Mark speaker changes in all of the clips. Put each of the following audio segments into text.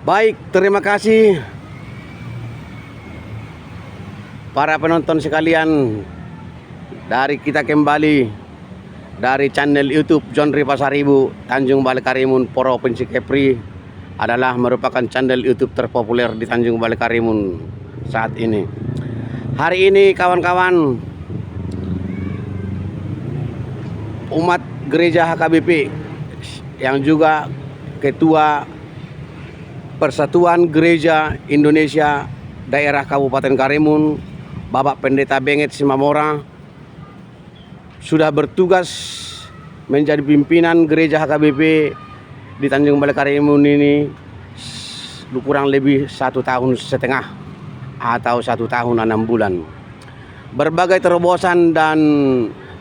Speaker 1: Baik, terima kasih para penonton sekalian. Dari kita kembali dari channel YouTube Jonri Pasaribu, Tanjung Balai Karimun, Provinsi Kepri, adalah merupakan channel YouTube terpopuler di Tanjung Balai Karimun saat ini. Hari ini kawan-kawan, umat gereja HKBP yang juga ketua Persatuan Gereja Indonesia Daerah Kabupaten Karimun, Bapak Pendeta Benget Simamora, sudah bertugas menjadi pimpinan gereja HKBP di Tanjung Balai Karimun ini kurang lebih 1,5 tahun atau 1 tahun 6 bulan. Berbagai terobosan dan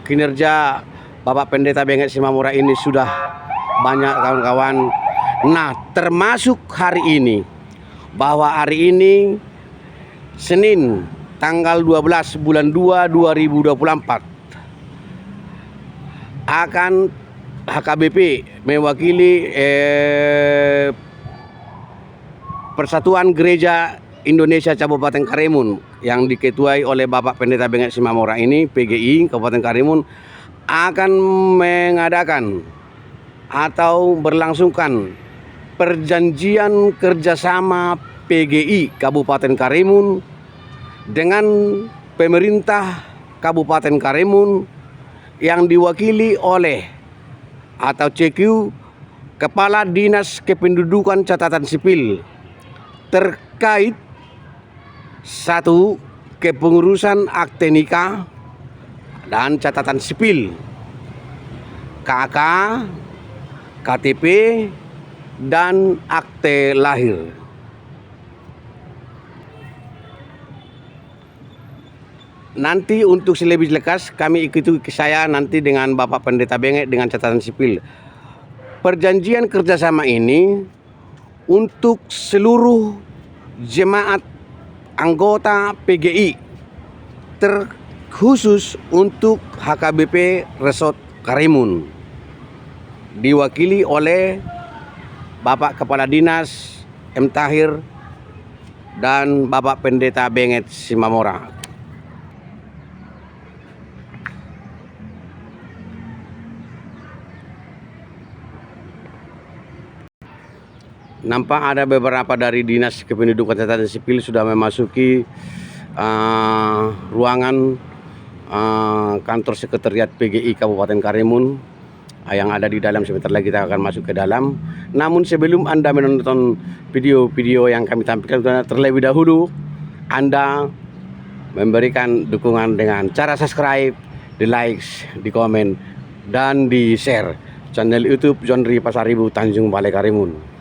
Speaker 1: kinerja Bapak Pendeta Benget Simamora ini sudah banyak kawan-kawan. Nah, termasuk hari ini, bahwa hari ini Senin tanggal 12 bulan 2 2024 akan HKBP mewakili Persatuan Gereja Indonesia Kabupaten Karimun yang diketuai oleh Bapak Pendeta Benget Simamora ini, PGI Kabupaten Karimun, akan mengadakan atau berlangsungkan perjanjian kerjasama PGI Kabupaten Karimun dengan pemerintah Kabupaten Karimun yang diwakili oleh atau CQ Kepala Dinas Kependudukan Catatan Sipil terkait satu, kepengurusan akte nikah dan catatan sipil, KK, KTP, dan akte lahir. Nanti untuk lebih jelas kami ikuti saya nanti dengan Bapak Pendeta Benget dengan catatan sipil. Perjanjian kerjasama ini untuk seluruh jemaat anggota PGI, terkhusus untuk HKBP Resort Karimun, diwakili oleh Bapak Kepala Dinas M. Tahir dan Bapak Pendeta Benget Simamora. Nampak ada beberapa dari Dinas Kependudukan Catatan Sipil sudah memasuki ruangan kantor sekretariat PGI Kabupaten Karimun yang ada di dalam. Sebentar lagi kita akan masuk ke dalam. Namun sebelum Anda menonton video-video yang kami tampilkan, terlebih dahulu Anda memberikan dukungan dengan cara subscribe, di like, di komen, dan di share channel YouTube Jonri Pasaribu Tanjung Balai Karimun.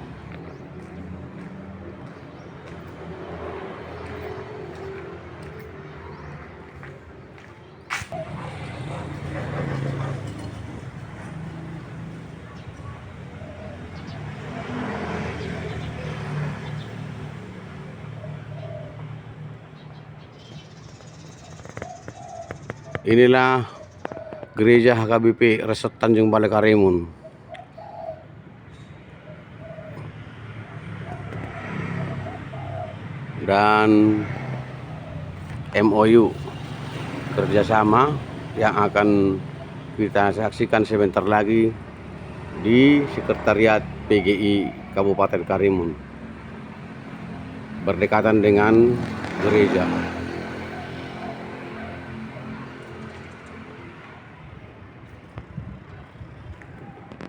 Speaker 1: Inilah gereja HKBP Resort Tanjung Balai Karimun. Dan MOU kerjasama yang akan kita saksikan sebentar lagi di Sekretariat PGI Kabupaten Karimun, berdekatan dengan gereja.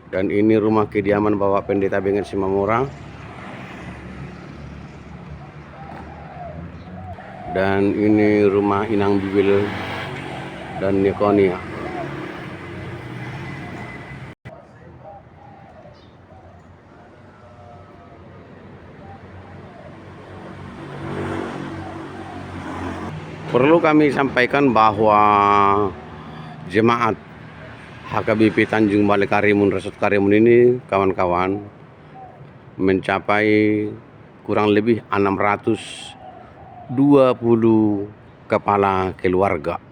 Speaker 1: Dan ini rumah kediaman Bapak Pendeta Benget Simamora. Dan ini rumah Inang Bibil dan Nekonia. Perlu kami sampaikan bahwa jemaat HKBP Tanjung Balai Karimun Resort Karimun ini kawan-kawan mencapai kurang lebih 620 kepala keluarga.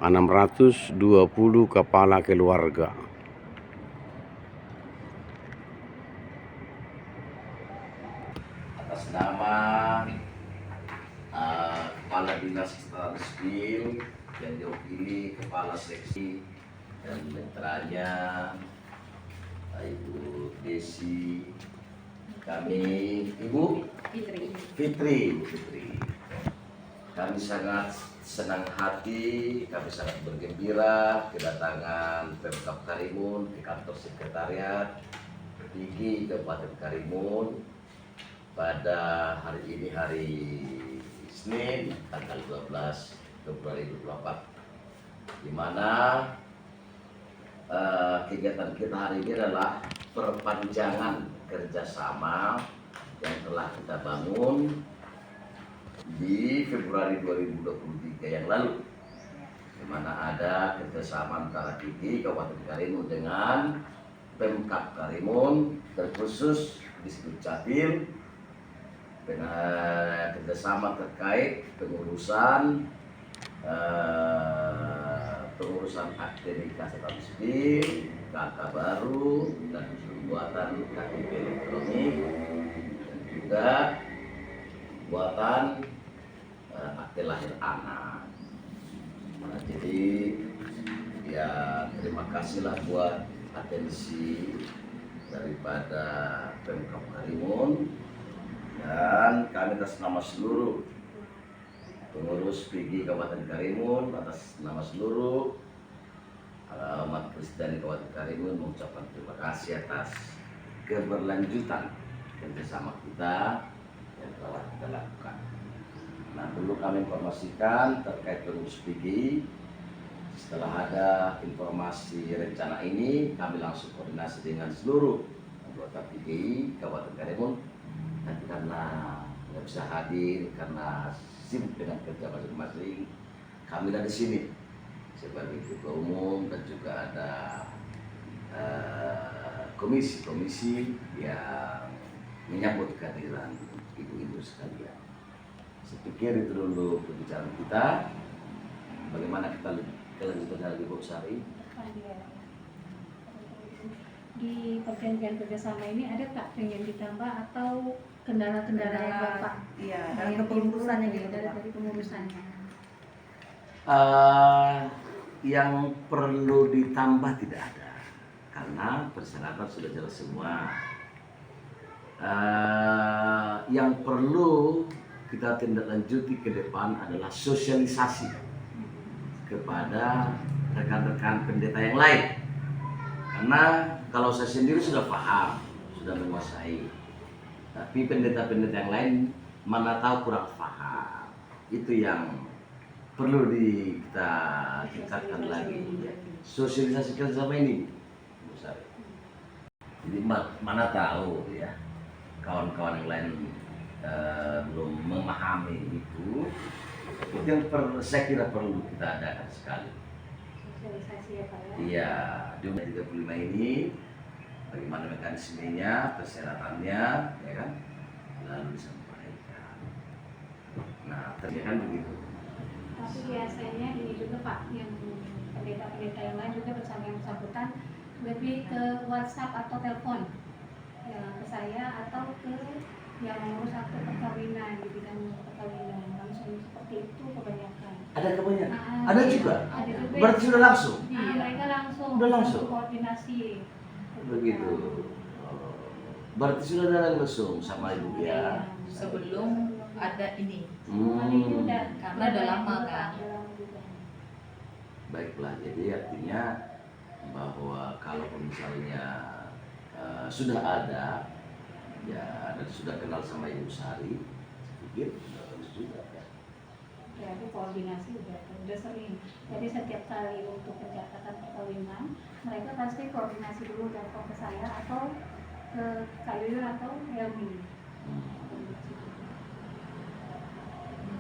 Speaker 1: 620 kepala keluarga.
Speaker 2: atas nama Kepala Dinas Transbil yang diwakili Kepala Seksi dan mitranya Ibu Desi, kami Ibu Fitri. Kami sangat senang hati, kami sangat bergembira kedatangan Pemkab Karimun ke kantor sekretariat PIGI Kabupaten Karimun pada hari ini, hari Senin tanggal 12 Februari 2024, di mana kegiatan kita hari ini adalah perpanjangan kerjasama yang telah kita bangun di Februari 2023 yang lalu, di mana ada kerjasama antara PIGI Kabupaten Karimun dengan Pemkab Karimun, terkhusus Distrik Capil, dengan kerjasama terkait pengurusan akte nikah transbil, KK baru, dan pembuatan KTP elektronik, dan juga buatan akte lahir anak. Nah, jadi ya terima kasihlah buat atensi daripada Pemkab Karimun, dan kami atas nama seluruh pengurus PIGI Kabupaten Karimun, atas nama seluruh umat Kristen Kabupaten Karimun mengucapkan terima kasih atas keberlanjutan kerjasama kita yang telah kita lakukan. Nah, perlu kami informasikan terkait pengurus PIGI. Setelah ada informasi rencana ini, kami langsung koordinasi dengan seluruh anggota PIGI Kabupaten Karimun. Dan karena nggak bisa hadir karena sibuk dengan kerja masing-masing, kami ada di sini sebagai ketua umum, dan juga ada komisi-komisi yang menyambut kehadiran ibu-ibu sekalian. Saya pikir itu dulu pembicaraan kita. Bagaimana kita kelanjutannya lagi, Bu Sari?
Speaker 3: Di perjanjian kerjasama ini ada tak pengen ditambah atau kendala-kendala yang Bapak?
Speaker 4: Iya, dalam kepengurusannya gitu,
Speaker 3: dari pengurusannya.
Speaker 2: Yang perlu ditambah tidak ada, karena persyaratan sudah jelas semua. Yang perlu kita tindak lanjuti ke depan adalah sosialisasi kepada rekan-rekan pendeta yang lain. Karena kalau saya sendiri sudah paham, sudah menguasai, tapi pendeta-pendeta yang lain mana tahu kurang paham. Itu yang perlu kita tingkatkan lagi, sosialisasikan sama ini, Bu Sari. Jadi mana tahu ya, kawan-kawan yang lain belum memahami itu yang saya kira perlu kita adakan sekali.
Speaker 3: Sosialisasi ya Pak ya?
Speaker 2: Iya, di umur 35 ini bagaimana mekanismenya, persyaratannya, ya kan, lalu disampaikan. Nah, ternyata kan begitu.
Speaker 3: Tapi biasanya ini juga Pak, yang pendeta-pendeta yang lain juga bersama yang bersangkutan lebih ke WhatsApp atau telepon, ya ke saya atau ke yang mengurus akte perkawinan, di bidang perkawinan, langsung seperti itu kebanyakan.
Speaker 2: Ada kebanyakan, ada juga.
Speaker 3: Ada juga.
Speaker 2: Berarti sudah langsung.
Speaker 3: Mereka langsung.
Speaker 2: Sudah langsung.
Speaker 3: Koordinasi.
Speaker 2: Begitu. Berarti sudah ada langsung sama ibu ya.
Speaker 4: sebelum ada ini.
Speaker 3: Karena
Speaker 4: udah lama kan.
Speaker 2: Baiklah, jadi artinya bahwa kalau misalnya sudah ada, ya dan sudah kenal sama Ibu Sari, saya pikir sudah bagus juga ya.
Speaker 3: Ya, itu koordinasi udah sering. Jadi setiap kali untuk pencatatan perkawinan, mereka pasti koordinasi dulu telepon ke saya atau ke Kayuyun atau Helmi.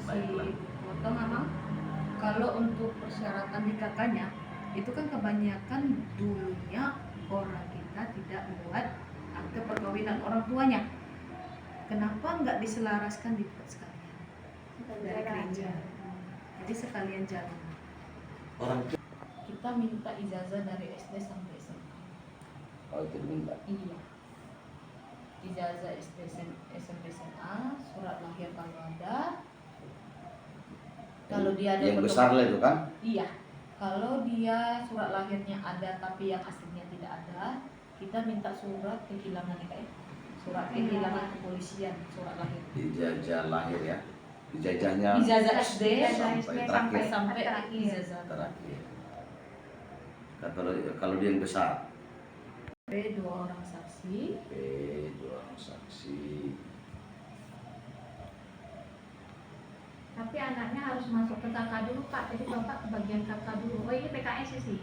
Speaker 2: Baiklah.
Speaker 4: Potong Amang, kalau untuk persyaratan di kakaknya itu kan kebanyakan dulunya orang kita tidak membuat akte perkawinan orang tuanya. Kenapa nggak diselaraskan dibuat sekalian dari gereja? Jadi sekalian jalan.
Speaker 2: Orang tua.
Speaker 4: Kita minta ijazah dari SD sampai SMA.
Speaker 2: Oh itu minta.
Speaker 4: Iya. Ijazah SD SMP SMA Kalau dia ada
Speaker 2: yang
Speaker 4: foto-
Speaker 2: besar lah itu kan.
Speaker 4: Iya. Kalau dia surat lahirnya ada tapi yang aslinya tidak ada, kita minta surat kehilangan ya, Kak, ya? Surat kehilangan kepolisian, surat lahir.
Speaker 2: Ijazah lahir ya. Ijazahnya
Speaker 4: Ijazah SD
Speaker 2: sampai terakhir.
Speaker 4: sampai
Speaker 3: terakhir.
Speaker 4: ijazah
Speaker 2: terakhir. Kalau dia yang besar,
Speaker 4: B 2 orang saksi.
Speaker 2: B 2 orang saksi.
Speaker 3: Tapi anaknya harus masuk ke kakak dulu Pak, jadi Bapak ke bagian kakak dulu. Oh ini PKS sih.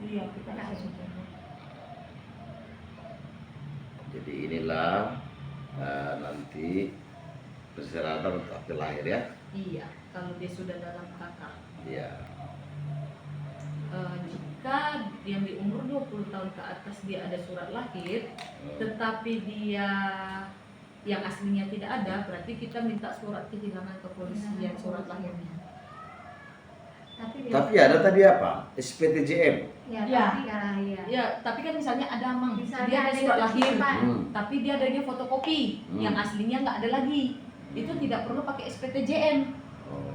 Speaker 4: Iya, kita kasih.
Speaker 2: Jadi inilah nanti persyaratan untuk akte lahir ya.
Speaker 4: Iya, kalau dia sudah dalam kakak.
Speaker 2: Iya.
Speaker 4: Jika yang di umur 20 tahun ke atas dia ada surat lahir, tetapi dia yang aslinya tidak ada, berarti kita minta surat kehilangan kepolisian, surat lahirnya.
Speaker 2: Tapi ada tadi apa? SPTJM.
Speaker 3: Ya,
Speaker 4: Ya.
Speaker 3: tapi ya.
Speaker 4: Ya, tapi kan misalnya ada mang,
Speaker 3: Misalnya
Speaker 4: dia ada
Speaker 3: ada
Speaker 4: surat
Speaker 3: yang
Speaker 4: lahir,
Speaker 3: disimpan.
Speaker 4: tapi dia adanya fotokopi, yang aslinya nggak ada lagi. Itu tidak perlu pakai SPTJM.
Speaker 2: Oh.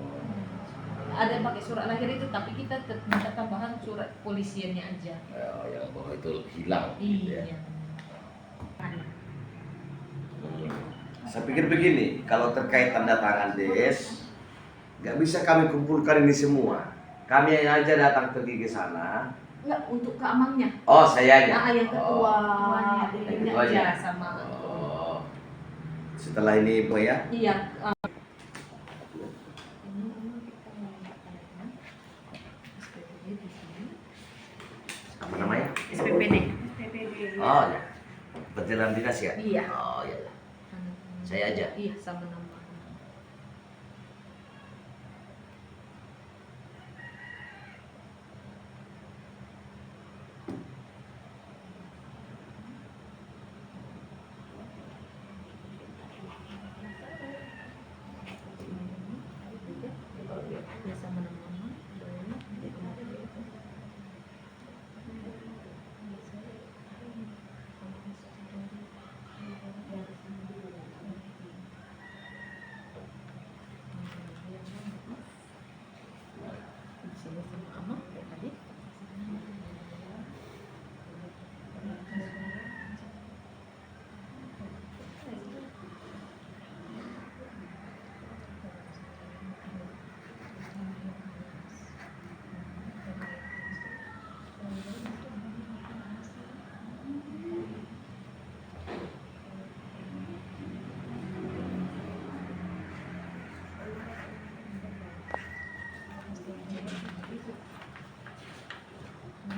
Speaker 4: Ada pakai surat lahir itu, tapi kita minta tambahan surat polisiannya aja.
Speaker 2: Yang bahwa itu hilang. Gitu ya.
Speaker 4: Iya.
Speaker 2: Saya pikir begini, kalau terkait tanda tangan DS, nggak bisa kami kumpulkan ini semua. Kami aja datang pergi ke sana.
Speaker 4: Enggak, untuk keamannya.
Speaker 2: Oh, saya aja.
Speaker 4: Nah, yang ketua,
Speaker 3: Ketuanya.
Speaker 4: ini
Speaker 2: Yang ketuanya.
Speaker 4: aja sama.
Speaker 2: Oh. Setelah ini Bu ya.
Speaker 4: Iya.
Speaker 2: Apa namanya?
Speaker 4: SPPD.
Speaker 3: PPD.
Speaker 2: Oh ya. Perjalanan dinas ya?
Speaker 4: Iya.
Speaker 2: Oh iya. Saya aja.
Speaker 4: Iya, sama nama. Iya, sama nama.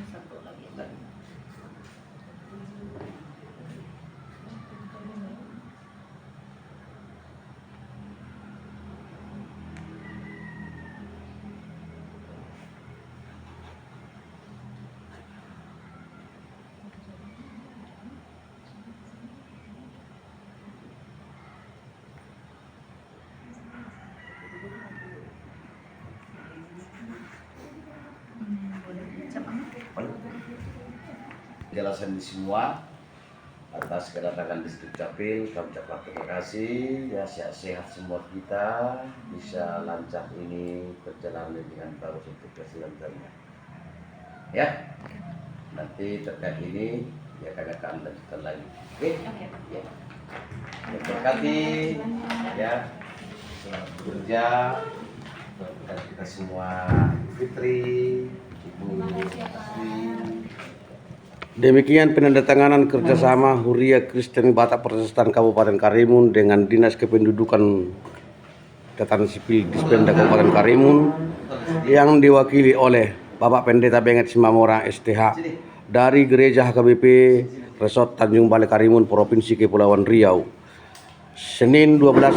Speaker 4: Satu lagi. Boleh dicap Ama?
Speaker 2: Jelasan di semua atas kedatangan distrik Capil, kami ucapkan terima kasih ya, sehat-sehat semua kita, bisa lancar ini perjalanan dengan bagus untuk keselamatan ya. Nanti terkait ini ya kami akan lanjutkan lagi. Oke?
Speaker 4: Oke.
Speaker 2: Ya. Terima kasih ya, selamat bekerja dan kita semua Fitri, Ibu Fitri.
Speaker 1: Demikian penandatanganan kerjasama Huria Kristen Batak Protestan Kabupaten Karimun dengan Dinas Kependudukan Catatan Sipil Dispenda Kabupaten Karimun yang diwakili oleh Bapak Pendeta Benget Simamora STH dari Gereja HKBP Resort Tanjung Balai Karimun Provinsi Kepulauan Riau, Senin 12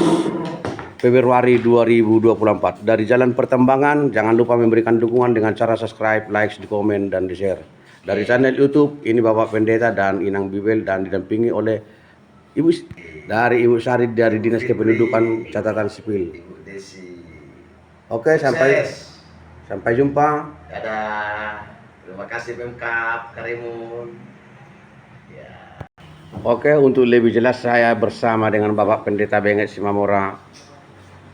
Speaker 1: Februari 2024. Dari Jalan Pertambangan, jangan lupa memberikan dukungan dengan cara subscribe, like, di komen, dan di share. Dari channel YouTube, ini Bapak Pendeta dan Inang Bibel dan didampingi oleh Ibu Sari dari Dinas Kependudukan Catatan Sipil.
Speaker 2: Ibu Desi.
Speaker 1: Oke, sampai jumpa.
Speaker 2: Dadah. Terima kasih Pemkab Karimun. Ya.
Speaker 1: Oke, untuk lebih jelas saya bersama dengan Bapak Pendeta Benget Simamora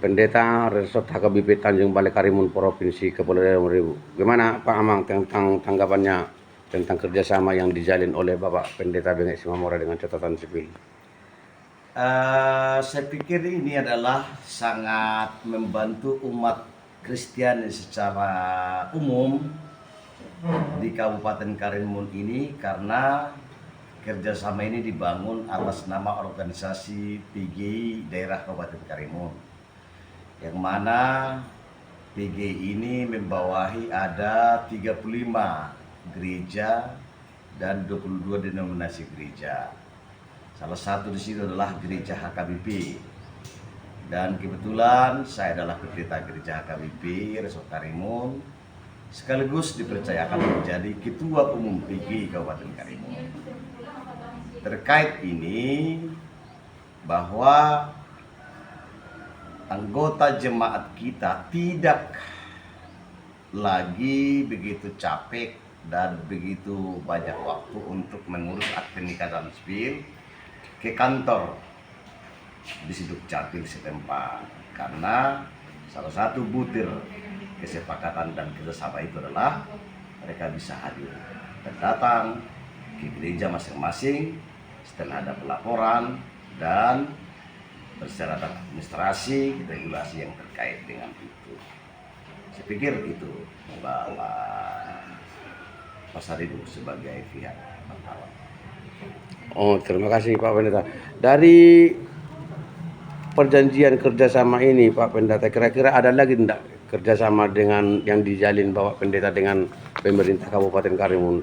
Speaker 1: Pendeta Resort HKBP Tanjung Balai Karimun Provinsi Kepulauan Riau. Gimana Pak Amang tentang tanggapannya tentang kerjasama yang dijalin oleh Bapak Pendeta Bengek Simamora dengan catatan sipil?
Speaker 2: Saya pikir ini adalah sangat membantu umat Kristiani secara umum di Kabupaten Karimun ini, karena kerjasama ini dibangun atas nama organisasi PGI daerah Kabupaten Karimun, yang mana PGI ini membawahi ada 35 gereja dan 22 denominasi gereja. Salah satu di situ adalah gereja HKBP. Dan kebetulan saya adalah pendeta gereja HKBP Resort Karimun, sekaligus dipercayakan menjadi Ketua Umum PGI Kabupaten Karimun. Terkait ini, bahwa anggota jemaat kita tidak lagi begitu capek dan begitu banyak waktu untuk mengurus akte nikah dan sipil ke kantor di Siduk-Capil setempat, karena salah satu butir kesepakatan dan kerjasama itu adalah mereka bisa hadir dan datang ke gereja masing-masing setelah ada pelaporan dan persyaratan administrasi regulasi yang terkait dengan itu. Saya pikir itu Bapak Pasaribu sebagai pihak wartawan.
Speaker 1: Oh, terima kasih Pak Pendeta. Dari perjanjian kerjasama ini Pak Pendeta, kira-kira ada lagi enggak kerjasama dengan yang dijalin Bapak Pendeta dengan pemerintah Kabupaten Karimun?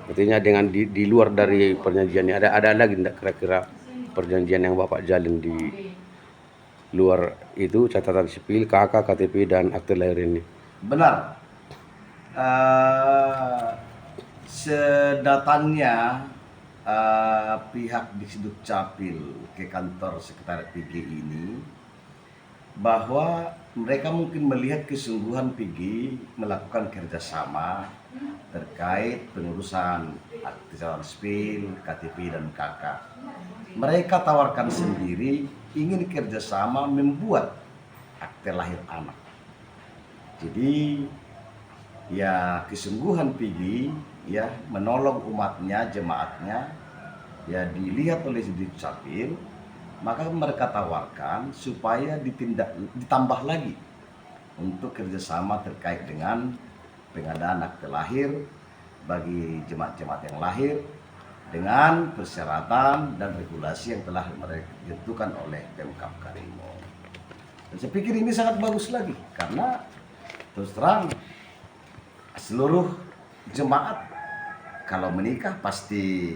Speaker 1: Artinya dengan di luar dari perjanjian ini ada lagi enggak kira-kira perjanjian yang Bapak jalin di luar itu, catatan sipil, KK, KTP dan akte lahir ini?
Speaker 2: Benar. Sedatangnya pihak di Siduk-Capil ke kantor sekretariat PGI ini, bahwa mereka mungkin melihat kesungguhan PGI melakukan kerjasama terkait pengurusan akte catatan sipil, KTP dan KK. Mereka tawarkan sendiri ingin kerjasama membuat akte lahir anak. Jadi ya kesungguhan PGI ya menolong umatnya, jemaatnya ya dilihat oleh Siduk-Capil, maka mereka tawarkan supaya ditambah lagi untuk kerjasama terkait dengan pengadaan akte lahir bagi jemaat-jemaat yang lahir dengan persyaratan dan regulasi yang telah mereka tentukan oleh Pemkab Karimun. Dan saya pikir ini sangat bagus lagi, karena terus terang seluruh jemaat kalau menikah pasti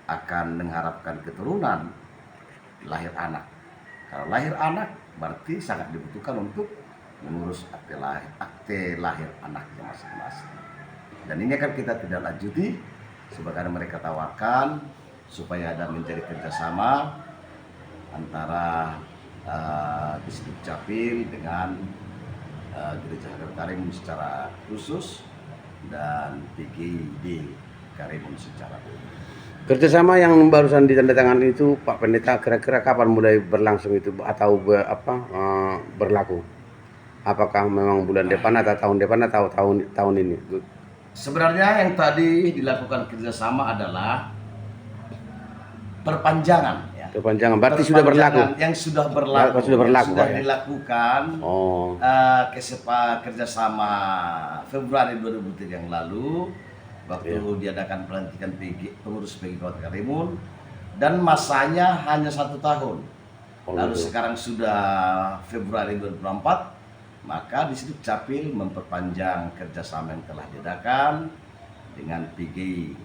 Speaker 2: akan mengharapkan keturunan, lahir anak. Kalau lahir anak berarti sangat dibutuhkan untuk mengurus akte lahir anaknya masing-masing. Dan ini akan kita tidak lanjuti sebagaimana mereka tawarkan, supaya ada menjadi kerjasama antara Siduk-Capil dengan Gereja Karimun secara khusus dan PGI Karimun secara umum.
Speaker 1: Kerjasama yang barusan ditandatangani itu Pak Pendeta, kira-kira kapan mulai berlangsung itu atau berlaku? Apakah memang bulan depan atau tahun depan atau tahun ini?
Speaker 2: Sebenarnya yang tadi dilakukan kerjasama adalah perpanjangan. Ya.
Speaker 1: Perpanjangan, berarti sudah berlaku.
Speaker 2: Yang sudah berlaku.
Speaker 1: Sudah berlaku,
Speaker 2: sudah
Speaker 1: Pak, ya?
Speaker 2: dilakukan.
Speaker 1: Oh.
Speaker 2: Kerjasama Februari 2003 yang lalu, waktu diadakan pelantikan pengurus PGI Kabupaten Karimun, dan masanya hanya 1 tahun. Lalu sekarang sudah Februari 2024, maka di situ Siduk-Capil memperpanjang kerjasama yang telah diadakan dengan PGI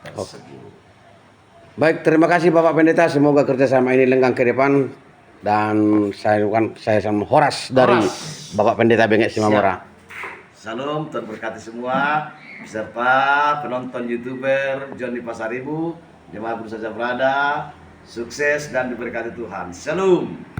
Speaker 2: tersebut.
Speaker 1: Baik, terima kasih Bapak Pendeta. Semoga kerjasama ini lenggang ke depan, dan saya sama Horas dari Bapak Pendeta Bengek Simamora.
Speaker 2: Salam terberkati semua, beserta penonton YouTuber Johnny Pasaribu, jemaat berusaha berada, sukses dan diberkati Tuhan. Shalom.